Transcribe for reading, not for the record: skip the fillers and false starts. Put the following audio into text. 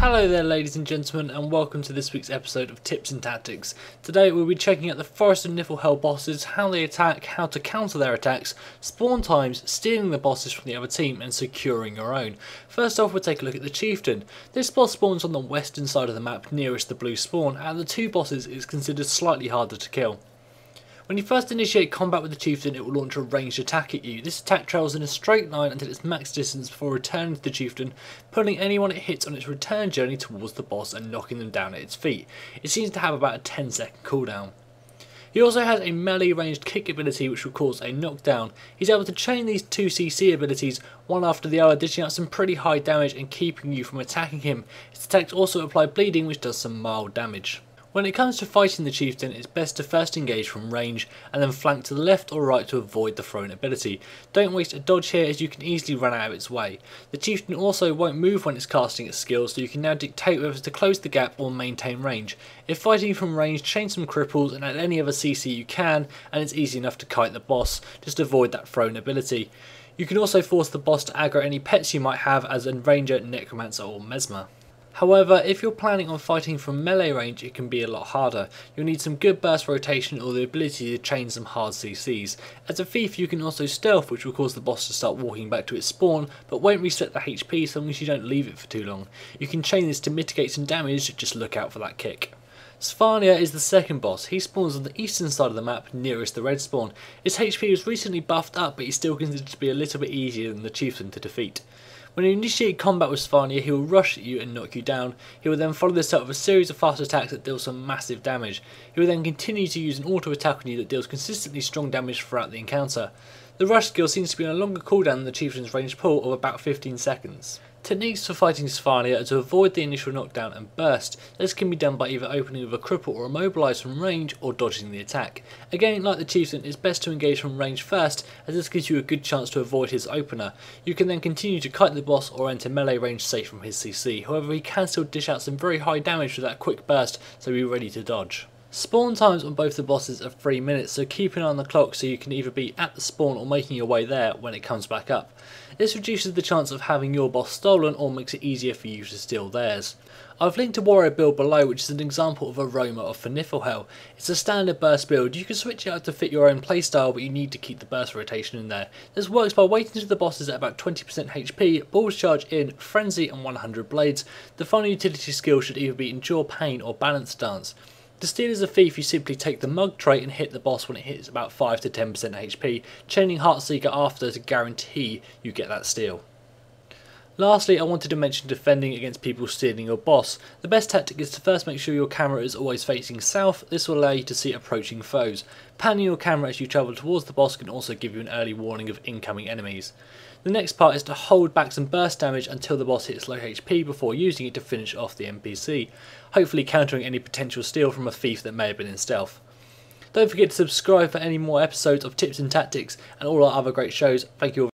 Hello there ladies and gentlemen, and welcome to this week's episode of Tips and Tactics. Today we'll be checking out the Forest of Niflhel Bosses, how they attack, how to counter their attacks, spawn times, stealing the bosses from the other team and securing your own. First off, we'll take a look at the Chieftain. This boss spawns on the western side of the map nearest the blue spawn, and the two bosses is considered slightly harder to kill. When you first initiate combat with the Chieftain, it will launch a ranged attack at you. This attack travels in a straight line until its max distance before returning to the Chieftain, pulling anyone it hits on its return journey towards the boss and knocking them down at its feet. It seems to have about a 10-second cooldown. He also has a melee ranged kick ability which will cause a knockdown. He's able to chain these two CC abilities one after the other, dishing out some pretty high damage and keeping you from attacking him. His attacks also apply bleeding, which does some mild damage. When it comes to fighting the Chieftain, it's best to first engage from range and then flank to the left or right to avoid the thrown ability. Don't waste a dodge here as you can easily run out of its way. The Chieftain also won't move when it's casting its skills, so you can now dictate whether to close the gap or maintain range. If fighting from range, chain some cripples and add any other CC you can, and it's easy enough to kite the boss, just avoid that thrown ability. You can also force the boss to aggro any pets you might have as a ranger, necromancer or mesmer. However, if you're planning on fighting from melee range, it can be a lot harder. You'll need some good burst rotation or the ability to chain some hard CCs. As a thief, you can also stealth, which will cause the boss to start walking back to its spawn, but won't reset the HP so long as you don't leave it for too long. You can chain this to mitigate some damage, just look out for that kick. Svanir is the second boss. He spawns on the eastern side of the map nearest the red spawn. His HP was recently buffed up, but he's still considered to be a little bit easier than the Chieftain to defeat. When you initiate combat with Svanir, he will rush at you and knock you down. He will then follow this up with a series of fast attacks that deal some massive damage. He will then continue to use an auto attack on you that deals consistently strong damage throughout the encounter. The rush skill seems to be on a longer cooldown than the Chieftain's ranged pull of about 15 seconds. Techniques for fighting Svanir are to avoid the initial knockdown and burst. This can be done by either opening with a cripple or immobilise from range or dodging the attack. Again, like the Chieftain, it's best to engage from range first, as this gives you a good chance to avoid his opener. You can then continue to kite the boss or enter melee range safe from his CC, however he can still dish out some very high damage with that quick burst, so be ready to dodge. Spawn times on both the bosses are 3 minutes, so keep an eye on the clock so you can either be at the spawn or making your way there when it comes back up. This reduces the chance of having your boss stolen or makes it easier for you to steal theirs. I've linked a warrior build below which is an example of Aroma of Niflhel. It's a standard burst build. You can switch it out to fit your own playstyle, but you need to keep the burst rotation in there. This works by waiting until the bosses at about 20% HP, balls charge in, frenzy and 100 blades. The final utility skill should either be endure pain or balance stance. To steal as a thief, you simply take the mug trait and hit the boss when it hits about 5 to 10% HP, chaining Heartseeker after to guarantee you get that steal. Lastly, I wanted to mention defending against people stealing your boss. The best tactic is to first make sure your camera is always facing south. This will allow you to see approaching foes. Panning your camera as you travel towards the boss can also give you an early warning of incoming enemies. The next part is to hold back some burst damage until the boss hits low HP before using it to finish off the NPC, hopefully countering any potential steal from a thief that may have been in stealth. Don't forget to subscribe for any more episodes of Tips and Tactics and all our other great shows. Thank you all.